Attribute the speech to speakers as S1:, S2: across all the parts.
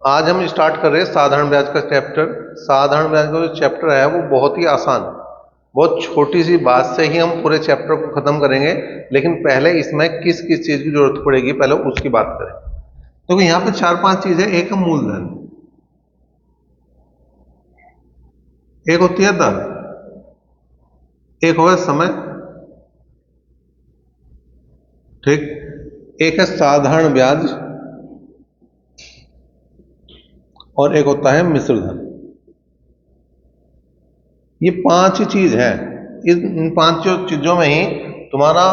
S1: आज हम स्टार्ट कर रहे हैं साधारण ब्याज का चैप्टर। साधारण ब्याज का जो चैप्टर है वो बहुत ही आसान, बहुत छोटी सी बात से ही हम पूरे चैप्टर को खत्म करेंगे। लेकिन पहले इसमें किस किस चीज की जरूरत पड़ेगी पहले उसकी बात करें। तो यहाँ पे चार पांच चीजें, एक है मूलधन, एक होती है दर, एक होगा समय, ठीक, एक है साधारण ब्याज और एक होता है मिश्र धन। ये पांच चीज है। इन पांचों चीजों में ही तुम्हारा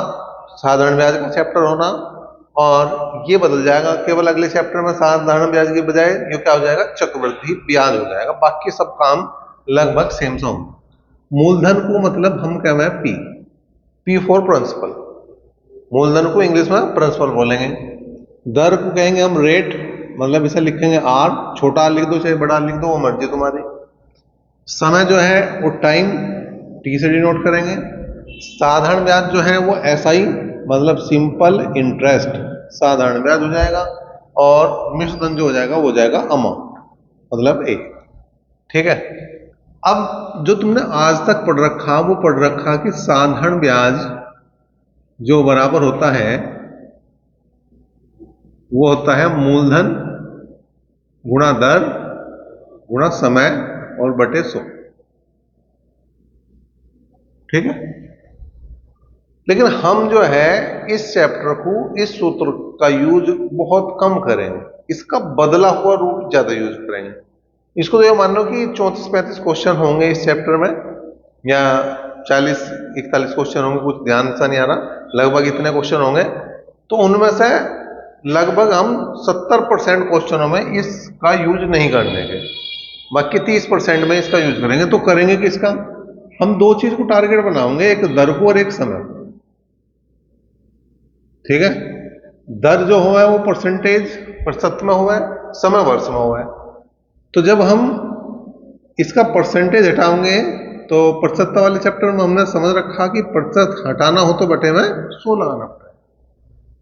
S1: साधारण ब्याज का चैप्टर होना, और ये बदल जाएगा केवल अगले चैप्टर में साधारण ब्याज की बजाय ये क्या हो जाएगा, चक्रवृद्धि ब्याज हो जाएगा। बाकी सब काम लगभग सेम से होंगे। मूलधन को मतलब हम क्या है पी, पी फॉर प्रिंसिपल। मूलधन को इंग्लिश में प्रिंसिपल बोलेंगे। दर को कहेंगे हम रेट, मतलब इसे लिखेंगे आर, छोटा लिख दो चाहे बड़ा लिख दो, वो मर्जी तुम्हारी। समय जो है वो टाइम, टी से डिनोट करेंगे। साधारण ब्याज जो है वो एसआई, मतलब सिंपल इंटरेस्ट, साधारण ब्याज हो जाएगा। और मिश्र धन जो हो जाएगा वो हो जाएगा अमाउंट, मतलब ए। ठीक है। अब जो तुमने आज तक पढ़ रखा वो पढ़ रखा कि साधारण ब्याज जो बराबर होता है वो होता है मूलधन गुणा दर गुणा समय और बटे 100। ठीक है। लेकिन हम जो है इस चैप्टर को, इस सूत्र का यूज बहुत कम करेंगे, इसका बदला हुआ रूप ज्यादा यूज करेंगे। इसको तो ये मान लो कि 34-35 क्वेश्चन होंगे इस चैप्टर में, या 40-41 क्वेश्चन होंगे, कुछ ध्यान सा नहीं आ रहा, लगभग इतने क्वेश्चन होंगे। तो उनमें से लगभग हम 70% क्वेश्चनों में इसका यूज नहीं करने के, बाकी 30% में इसका यूज करेंगे। तो करेंगे किसका, हम दो चीज को टारगेट बनाएंगे, एक दर को और एक समय। ठीक है। दर जो हुआ है वो परसेंटेज प्रतिशत में हुआ है, समय वर्ष में हुआ है। तो जब हम इसका परसेंटेज हटाएंगे तो प्रतिशत वाले चैप्टर में हमने समझ रखा कि प्रतिशत हटाना हो तो बटे में 100 लगाना पड़ेगा।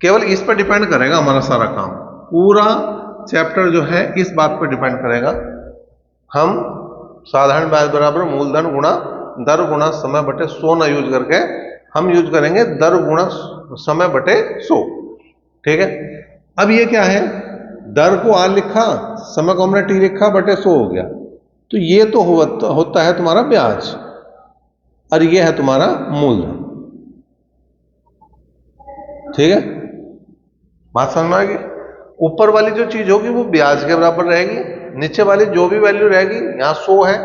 S1: केवल इस पर डिपेंड करेगा हमारा सारा काम, पूरा चैप्टर जो है इस बात पर डिपेंड करेगा। हम साधारण ब्याज बराबर मूलधन गुणा दर गुणा समय बटे 100 ना यूज करके हम यूज करेंगे दर गुणा समय बटे 100। ठीक है। अब ये क्या है, दर को आर लिखा, समय को हमने टी लिखा, बटे 100 हो गया। तो ये तो होता है तुम्हारा ब्याज और ये है तुम्हारा मूलधन। ठीक है, बात समझ में आ गई। ऊपर वाली जो चीज होगी वो ब्याज के बराबर रहेगी, नीचे वाली जो भी वैल्यू रहेगी, यहाँ 100 है,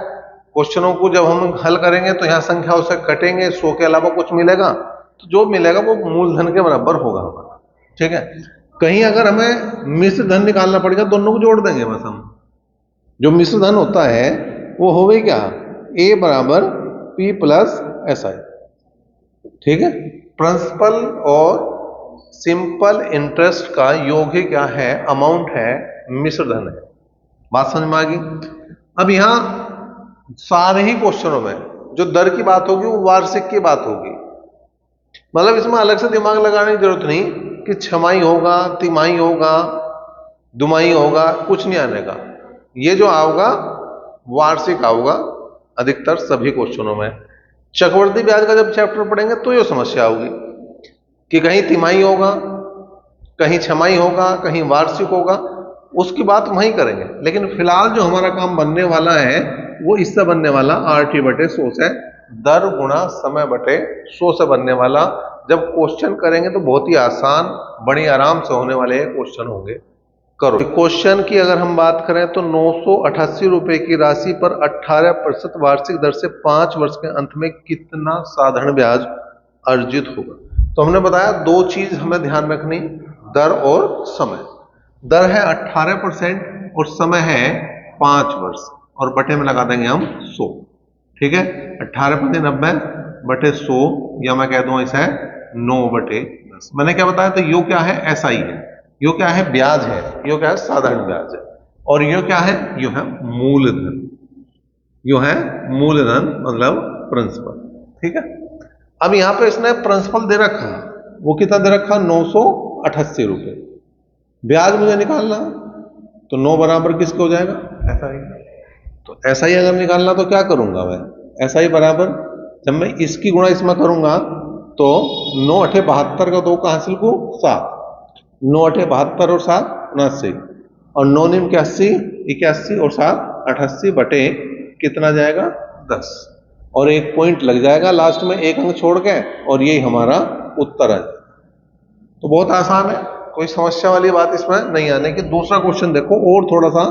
S1: क्वेश्चनों को जब हम हल करेंगे तो यहाँ संख्या से कटेंगे, 100 के अलावा कुछ मिलेगा, तो जो मिलेगा वो मूलधन के बराबर होगा हमारा। ठीक है। कहीं अगर हमें मिश्र धन निकालना पड़ेगा, दोनों को जोड़ देंगे बस हम। जो मिश्र धन होता है वो हो गई क्या, ए बराबर पी प्लस एस आई। ठीक है। प्रिंसिपल और सिंपल इंटरेस्ट का योग ही क्या है, अमाउंट है, मिश्र धन है। बात समझ में आ गई। अब यहां सारे ही क्वेश्चनों में जो दर की बात होगी वो वार्षिक की बात होगी, मतलब इसमें अलग से दिमाग लगाने की जरूरत नहीं कि छमाही होगा, तिमाही होगा, दुमाही होगा, कुछ नहीं आने का। ये जो आओगा वार्षिक आओगा अधिकतर सभी क्वेश्चनों में। चक्रवृद्धि ब्याज का जब चैप्टर पढ़ेंगे तो ये समस्या होगी कि कहीं तिमाही होगा, कहीं छमाही होगा, कहीं वार्षिक होगा, उसकी बात वहीं करेंगे। लेकिन फिलहाल जो हमारा काम बनने वाला है वो इससे बनने वाला आरटी बटे 100 से, दर गुणा समय बटे 100 से बनने वाला। जब क्वेश्चन करेंगे तो बहुत ही आसान, बड़ी आराम से होने वाले क्वेश्चन होंगे। करो क्वेश्चन की अगर हम बात करें तो 988 रुपए की राशि पर 18% वार्षिक दर से 5 वर्ष के अंत में कितना साधारण ब्याज अर्जित होगा। तो हमने बताया दो चीज हमें ध्यान रखनी, दर और समय। दर है 18% और समय है 5 वर्ष, और बटे में लगा देंगे हम 100। ठीक है। 18×90 बटे 100, या मैं कह दूं ऐसा है 9/10। मैंने क्या बताया, तो यो क्या है, ऐसा ही है। यो क्या है, ब्याज है। यो क्या है, साधारण ब्याज है। और यो क्या है, यो है मूलधन। यो है मूलधन मतलब प्रिंसिपल। ठीक है। अब यहां पे इसने प्रिंसिपल दे रखा, वो कितना दे रखा, 988 रुपए। ब्याज मुझे निकालना, तो 9 बराबर किसके हो जाएगा, ऐसा ही। तो ऐसा ही अगर निकालना तो क्या करूंगा मैं, ऐसा ही बराबर, जब मैं इसकी गुणा इसमें करूंगा तो 9 अठे 72 का 2 का हासिल को 7, 9 अठे 72 और 7 79, और 9 निम 81, 81 और 7 88 बटे कितना जाएगा 10, और एक पॉइंट लग जाएगा लास्ट में एक अंक छोड़ के, और यही हमारा उत्तर है। तो बहुत आसान है, कोई समस्या वाली बात इसमें नहीं आने की। दूसरा क्वेश्चन देखो, और थोड़ा सा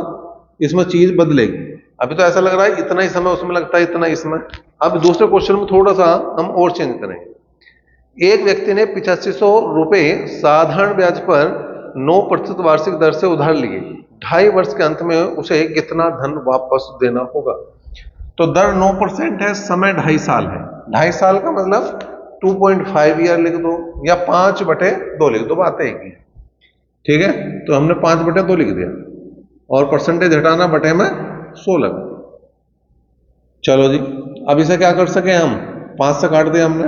S1: इसमें चीज बदलेगी। अभी तो ऐसा लग रहा है इतना ही समय उसमें लगता है, इतना इसमें। अब दूसरे क्वेश्चन में थोड़ा सा हम और चेंज करेंगे। एक व्यक्ति ने 8500 रुपए साधारण ब्याज पर 9% वार्षिक दर से उधार लिए, 2.5 वर्ष के अंत में उसे कितना धन वापस देना होगा। तो दर 9% है, समय 2.5 साल है, 2.5 साल का मतलब 2.5 ईयर लिख दो, या 5/2 लिख दो, बात है एक ही। ठीक है, तो हमने 5/2 लिख दिया, और परसेंटेज हटाना बटे में 100 लगा दिया। चलो जी, अब इसे क्या कर सके हम, 5 से काट दिया हमने,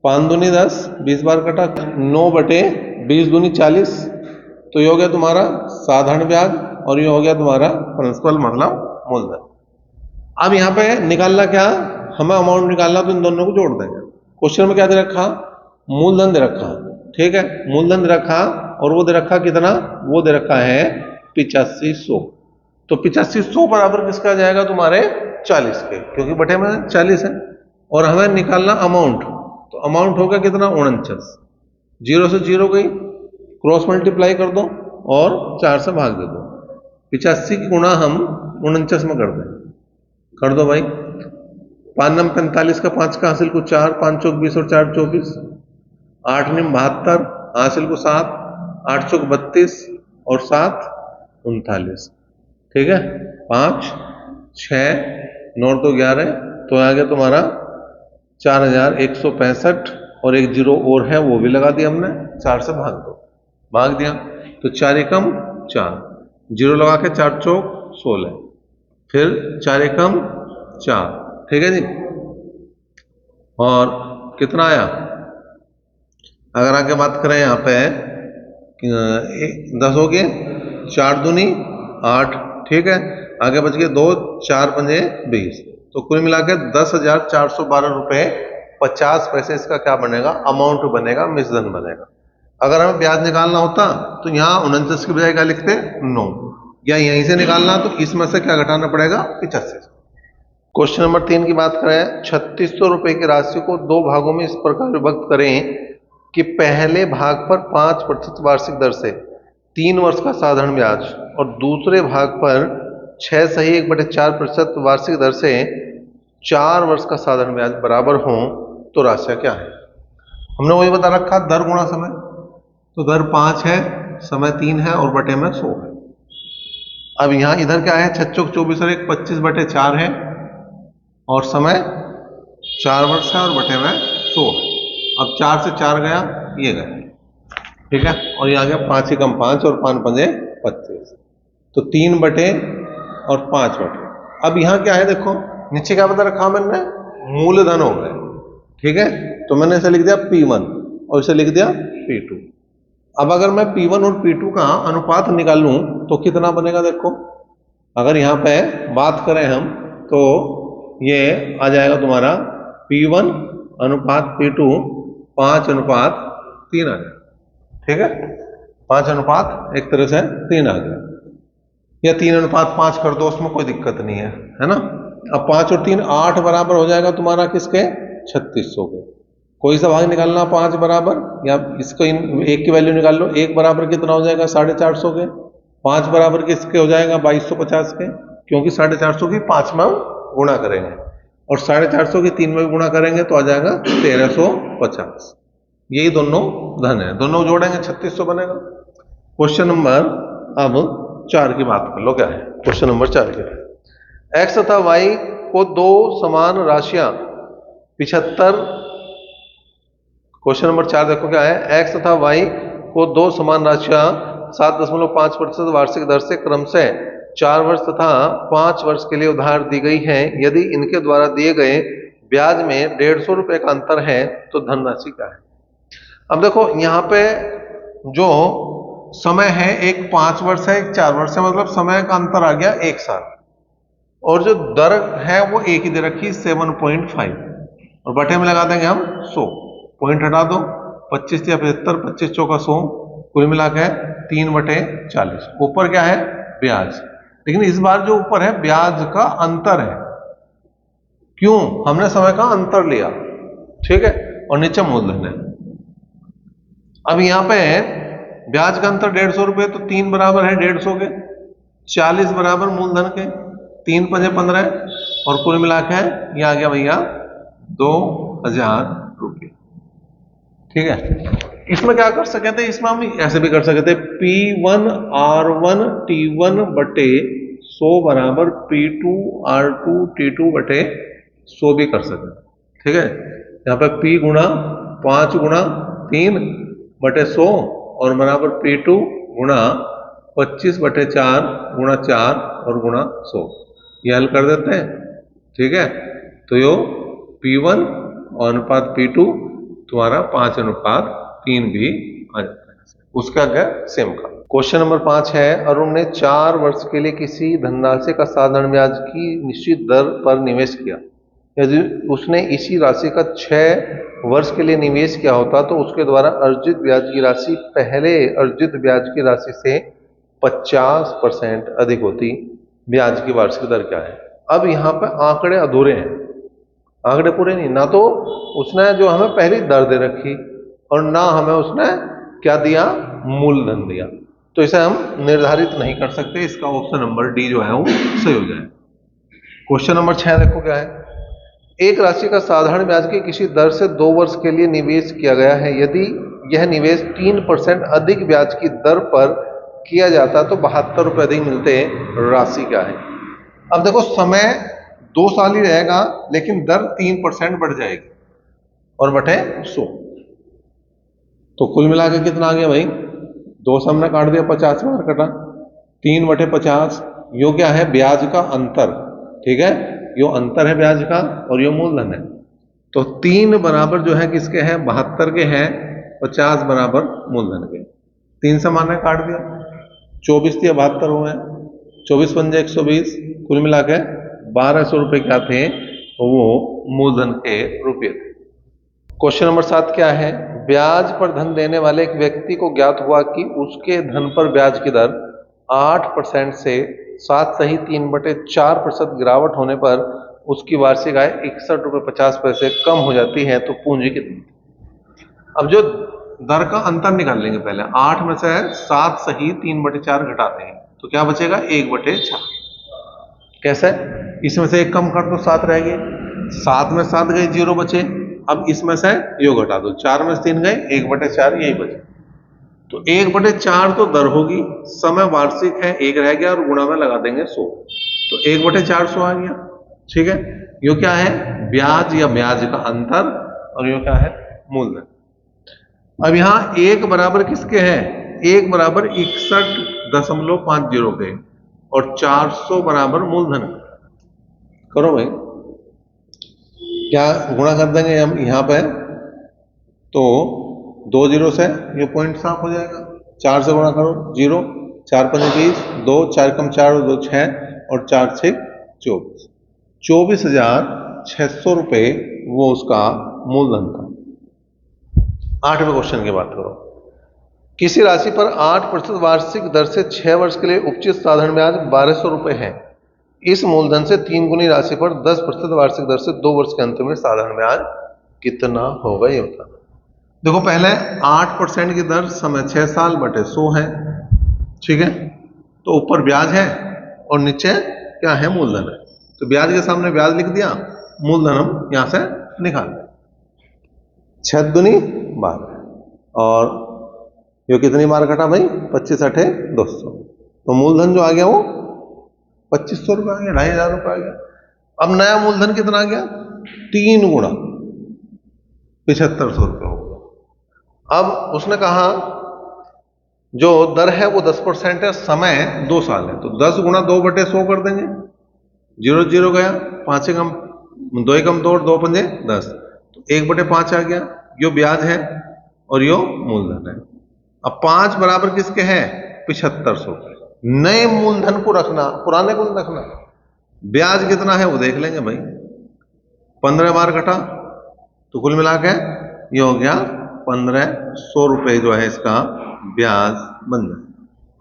S1: 5 दूनी 10, 20 बार कटा, 9/20 दूनी 40, तो ये हो गया तुम्हारा साधारण ब्याज, और ये हो गया तुम्हारा प्रिंसिपल मतलब मूलधन। अब यहाँ पे निकालना क्या, हमें अमाउंट निकालना, तो इन दोनों को जोड़ देंगे। क्वेश्चन में क्या दे रखा, मूलधन दे रखा, ठीक है, मूलधन दे रखा, और वो दे रखा कितना, वो दे रखा है 8500। तो 8500 बराबर किसका जाएगा, तुम्हारे 40 के, क्योंकि बटे में 40 है। और हमें निकालना अमाउंट, तो अमाउंट होगा कितना 49, 0 से 0 गई, क्रॉस मल्टीप्लाई कर दो और 4 से भाग दे दो। 85 की गुणा हम 49 में कर दें, कर दो भाई। 5 नम 45 का 5 का हासिल को 4, 5 चौक 20 और 4 24, 8 निम 72 हासिल को 7, 8 चौक 32 और 7 39, ठीक है, 5 6 9 तो 11, तो आ गया तुम्हारा 4165, और एक 0 और है वो भी लगा दिया हमने, 4 से भाग दो, भाग दिया, तो 4 एकम 4, 0 लगा के 4 चौक 16, फिर 4 एकम 4, ठीक है जी। और कितना आया, अगर आगे बात करें यहाँ पे 10 हो गए, 4 दूनी 8, ठीक है, आगे बच गए 2, 4 पंजे 20, तो कुल मिला के 10,412 रुपए 50 पैसे इसका क्या बनेगा, अमाउंट बनेगा, मिश्रधन बनेगा। अगर हमें ब्याज निकालना होता तो यहाँ 49 की बजाय क्या लिखते 9, या यहीं से निकालना तो इसमें से क्या घटाना पड़ेगा 85। क्वेश्चन नंबर 3 की बात करें, 3600 रुपए की राशि को 2 भागों में इस प्रकार विभक्त करें कि पहले भाग पर 5% वार्षिक दर से 3 वर्ष का साधारण ब्याज, और दूसरे भाग पर 6 सही 1/4% वार्षिक दर से 4 वर्ष का साधारण ब्याज बराबर हो, तो राशि क्या है। हमने वही बता रखा, दर गुणा समय, तो दर 5 है, समय 3 है, और बटे में 100 है। अब यहां इधर क्या है, 6 चौक 24 और 1 25/4 है, और समय 4 वर्ष है, और बटे में 100 है। अब 4 से 4 गया, ये गया, ठीक है, और ये आ गया 5 एकम 5 और 5 पंजे 25, तो 3 बटे और 5 बटे। अब यहां क्या है देखो, नीचे क्या बता रखा मैंने, मूलधन हो गए, ठीक है, तो मैंने इसे लिख दिया P1 और इसे लिख दिया P2। अब अगर मैं P1 और P2 का अनुपात निकालूं तो कितना बनेगा, देखो अगर यहां पे बात करें हम तो ये आ जाएगा तुम्हारा P1 अनुपात P2 5:3 आ गया, ठीक है, 5:, एक तरह से 3 आ गया, या 3:5 कर दो, उसमें कोई दिक्कत नहीं है ना। अब 5 और 3 8 बराबर हो जाएगा तुम्हारा किसके, 3600 के। कोई सा भाग निकालना 5 बराबर, या इसको एक की वैल्यू निकाल लो, 1 बराबर कितना हो जाएगा 450 के, 5 बराबर किसके हो जाएगा 2250 के, क्योंकि 450 की 5 में गुणा करेंगे, और 450 की 3 में गुणा करेंगे तो आ जाएगा 1350। यही दोनों धन है, दोनों जोड़ेंगे 3600 बनेगा। क्वेश्चन नंबर अब 4 की बात कर लो, क्या है क्वेश्चन नंबर 4 क्या है। एक्स तथा वाई को 2 समान राशियां 75, क्वेश्चन नंबर 4 देखो क्या है, एक्स तथा वाई को 2 समान राशियां 7.5% वार्षिक दर से क्रमशः 4 वर्ष तथा 5 वर्ष के लिए उधार दी गई है। यदि इनके द्वारा दिए गए ब्याज में 150 रुपए का अंतर है तो धनराशि क्या है। अब देखो यहाँ पे जो समय है, एक 5 वर्ष है, एक 4 वर्ष है, मतलब समय का अंतर आ गया 1 साल। और जो दर है वो एक ही दे रखी 7.5, और बटे में लगा देंगे हम 100, पॉइंट हटा दो, 25 या 75, 25 चौका 100, कुल मिला के 3/40। ऊपर क्या है? ब्याज। लेकिन इस बार जो ऊपर है ब्याज का अंतर है। क्यों? हमने समय का अंतर लिया, ठीक है, और नीचे मूलधन है। अब यहां पे ब्याज का अंतर 150 रुपए, तो 3 बराबर है 150 के, 40 बराबर मूलधन के, 3 पंजे 15, और कुल मिला के ये आ गया भैया 2000 रुपये। ठीक है, इसमें क्या कर सकते थे? इसमें हम ऐसे भी कर सकते थे, P1 R1 T1 बटे 100 बराबर P2 R2 T2 बटे 100 भी कर सकते हैं। ठीक है, यहाँ पे P गुणा 5 गुणा 3 बटे 100 और बराबर P2 गुणा 25 बटे 4 गुणा 4 और गुणा 100, ये हल कर देते हैं। ठीक है, तो यो P1 और अनुपात P2 तुम्हारा 5:3 भी आ जाता है। उसका क्या सेम का। क्वेश्चन नंबर 5 है, अरुण ने 4 वर्ष के लिए किसी धनराशि का साधारण ब्याज की निश्चित दर पर निवेश किया। यदि उसने इसी राशि का 6 वर्ष के लिए निवेश किया होता तो उसके द्वारा अर्जित ब्याज की राशि पहले अर्जित ब्याज की राशि से 50% अधिक होती। ब्याज की वार्षिक दर क्या है? अब यहाँ पे आंकड़े अधूरे हैं, आंकड़े पूरे नहीं। ना तो उसने जो हमें पहली दर दे रखी और ना हमें उसने क्या दिया? मूलधन दिया। तो इसे हम निर्धारित नहीं कर सकते। इसका ऑप्शन नंबर डी जो है वो सही हो जाए। क्वेश्चन नंबर 6 देखो क्या है। एक राशि का साधारण ब्याज की किसी दर से 2 वर्ष के लिए निवेश किया गया है। यदि यह निवेश 3% अधिक ब्याज की दर पर किया जाता तो 72 रुपये अधिक मिलते। राशि क्या है? अब देखो, समय 2 साल ही रहेगा लेकिन दर 3% बढ़ जाएगी और बटे 100, तो कुल मिला के कितना आ गया भाई? 2 से हमने काट दिया, 50 बार कटा, 3/50। यो क्या है? ब्याज का अंतर। ठीक है, यो अंतर है ब्याज का और यो मूलधन है। तो 3 बराबर जो है किसके हैं? 72 के हैं, 50 बराबर मूलधन के। 3 से माने काट दिया, 24 या 72 हुए, 24 पंजे 120, कुल मिला के 1200 रुपये क्या थे? वो मूलधन के रुपये थे। क्वेश्चन नंबर 7 क्या है? ब्याज पर धन देने वाले एक व्यक्ति को ज्ञात हुआ कि उसके धन पर ब्याज की दर 8% से 7 सही 3/4% गिरावट होने पर उसकी वार्षिक आय 61 रुपये 50 पैसे कम हो जाती है, तो पूंजी कितनी? अब जो दर का अंतर निकाल लेंगे पहले। 8 में से 7 सही 3/4 घटाते हैं तो क्या बचेगा? 1/4। कैसे? इसमें से 1 कम कर दो, 7 रह गए, 7 में 7 गए, 0 बचे। अब इसमें से यो घटा दो, 4 में से 3 गए, 1/4 यही बचे। तो 1/4 तो दर होगी, समय वार्षिक है, 1 रह गया और गुणा में लगा देंगे 100, तो 1/400 आ गया। ठीक है, यो क्या है? ब्याज या ब्याज का अंतर, और यो क्या है? मूलधन। अब यहां 1 बराबर किसके है? 1 बराबर 61.50 के और 400 बराबर मूलधन। करो भाई, क्या गुणा कर देंगे हम यहाँ पे? तो 2 0 से ये पॉइंट साफ हो जाएगा। 4 से गुणा करो, 0, 4 5 20, 2 4 कम 4 और 2 6 और 4 6 24, 24,600 रुपये वो उसका मूलधन था। 8वें क्वेश्चन की बात करो। किसी राशि पर 8% वार्षिक दर से 6 वर्ष के लिए उपचित साधारण ब्याज 1200 रुपये है। इस मूलधन से 3 गुनी राशि पर 10% वार्षिक दर से 2 वर्ष के अंत में साधारण ब्याज कितना होगा, ये बताना। देखो, पहले 8% की दर समय 6 साल बटे 100 है। ठीक है, तो ऊपर ब्याज है और नीचे क्या है? मूलधन है। तो ब्याज के सामने ब्याज लिख दिया, मूलधन हम यहां से निकाल दें। 6 दूनी 12 और ये कितनी बार कटा भाई? 25 8 200, तो मूलधन जो आ गया वो 2500 रुपये आ गया, 2500 रुपये आ गया। अब नया मूलधन कितना आ गया? 3 गुणा 7500 रुपये हो गया। अब उसने कहा जो दर है वो 10% है, समय 2 साल है, तो 10 गुणा 2/100 कर देंगे। 0 0 गया, 5 कम 2 कम 2 2 पंजे 10, तो 1/5 आ गया। यो ब्याज है और यो मूलधन है। अब 5 बराबर किसके हैं? 7500 के। नए मूलधन को रखना, पुराने को नहीं रखना। ब्याज कितना है वो देख लेंगे भाई। 15 बार कटा तो कुल मिला के ये हो गया 1500 रुपए जो है इसका ब्याज बन जाए।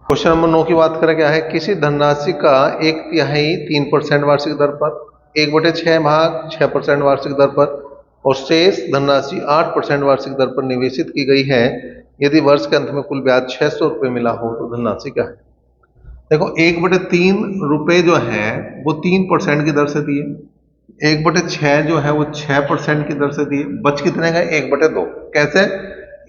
S1: क्वेश्चन नंबर 9 की बात करें, क्या है? किसी धनराशि का 1/3 3% वार्षिक दर पर, 1/6 भाग 6% वार्षिक दर पर और शेष धनराशि 8% वार्षिक दर पर निवेशित की गई है। यदि वर्ष के अंत में कुल ब्याज 600 रुपये मिला हो तो धनराशि क्या है? देखो 1/3 रुपए जो है वो 3% की दर से दिए, 1/6 जो है वो 6% की दर से दिए, बच कितने गए? 1/2। कैसे?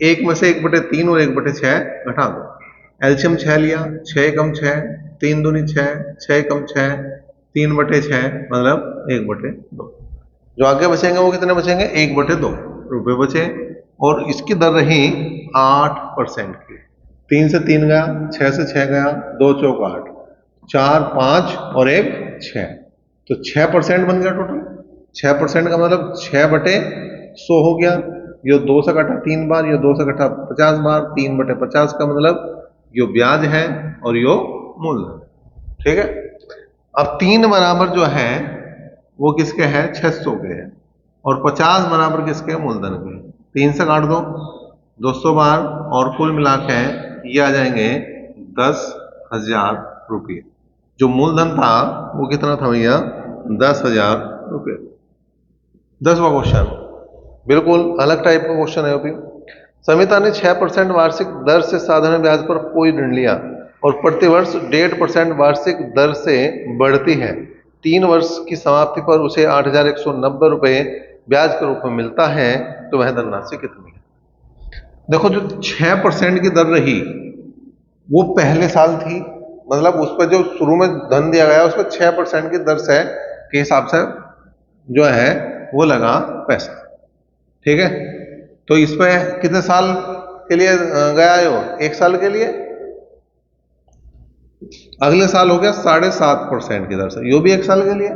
S1: एक में से 1/3 और 1/6 घटा दो। एलसीएम 6 लिया, 6 एकम 6, 3 दूनी 6, 6 एकम 6, 3/6 मतलब 1/2। जो आगे बचेंगे वो कितने बचेंगे? 1/2 रुपए बचे और इसकी दर रही 8% की। 3 से 3 गया, 6 से 6 गया, 2 चौक 8, 4 5 और 1 6, तो 6% बन गया टोटल। 6% का मतलब 6/100 हो गया। ये 2 से कटा 3 बार, ये 2 से कटा 50 बार, 3/50 का मतलब यो ब्याज है और यो मूलधन। ठीक है। अब 3 बराबर जो है वो किसके हैं? 600 के हैं और 50 बराबर किसके? मूलधन के। 3 से काट दो 200 बार और कुल मिला के ये आ जाएंगे 10,000 रुपये। जो मूलधन था वो कितना था भैया? 10,000 रुपये। 10वां क्वेश्चन बिल्कुल अलग टाइप का क्वेश्चन है अभी। समिता ने 6% वार्षिक दर से साधारण ब्याज पर कोई ऋण लिया और प्रतिवर्ष 1.5% वार्षिक दर से बढ़ती है। 3 वर्ष की समाप्ति पर उसे 8,190 रुपये ब्याज के रूप में मिलता है, तो वह धनराशि कितनी है? देखो जो 6% की दर रही वो पहले साल थी, मतलब उस पर जो शुरू में धन दिया गया उस पर 6% की दर से के हिसाब से जो है वो लगा पैसा। ठीक है। तो इस पे कितने साल के लिए गया है वो? 1 साल के लिए। अगले साल हो गया 7.5% की दर से, यो भी 1 साल के लिए।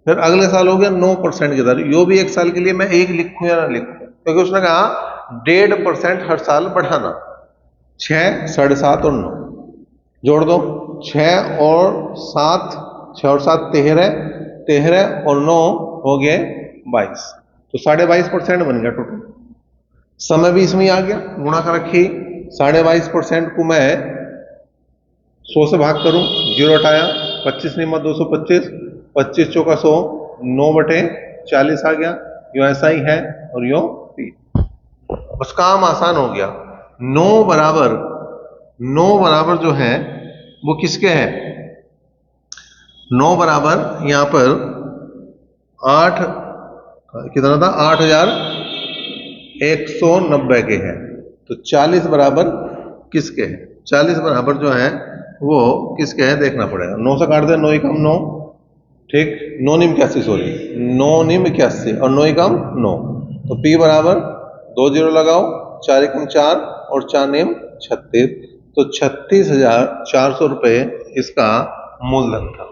S1: फिर अगले साल हो गया 9% की दर, यो भी 1 साल के लिए। मैं 1 लिखूं या ना लिखूं, क्योंकि उसने कहा 1.5% हर साल बढ़ाना। 6, 7.5 और 9 जोड़ दो, 6 और 7, 6 और 7 13, 13 और 9 हो गए 22, तो 22.5% बन गया टोटल। समय भी इसमें आ गया, गुणा कर रखी। 22.5% को मैं 100 से भाग करूं, 0 हटाया, 25 नियम 225, 25 चौका 100, 9/40 आ गया। यो ऐसा ही है और यो पी। बस काम आसान हो गया। 9 बराबर जो है वो किसके हैं? 9 बराबर यहां पर 8 कितना था? 8,190 के हैं। तो 40 बराबर किसके हैं? 40 बराबर जो है वो किसके हैं देखना पड़ेगा। 9 से काट दे, 9 एकम 9, ठीक, 9 निम 81, सॉरी 9 निम 81 और 9 एकम 9, तो P बराबर 2 0 लगाओ, 4 एकम 4 और 4 निम 36, तो 36,400 रुपये इसका मूलधन था।